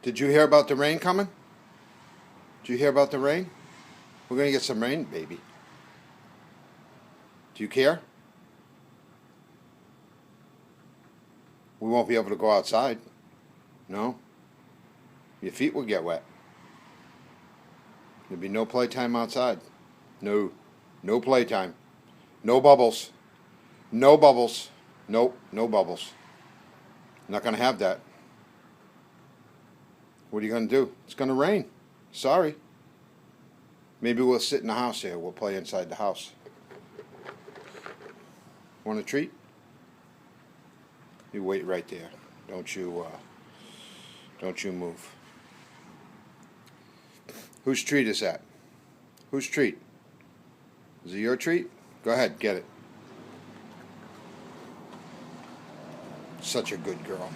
Did you hear about the rain coming? Did you hear about the rain? We're going to get some rain, baby. Do you care? We won't be able to go outside. No? Your feet will get wet. There'll be no playtime outside. No. No playtime. No bubbles. No bubbles. Nope. No bubbles. Not going to have that. What are you going to do? It's going to rain. Sorry. Maybe we'll sit in the house here. We'll play inside the house. Want a treat? You wait right there. Don't you move. Whose treat is that? Whose treat? Is it your treat? Go ahead, get it. Such a good girl.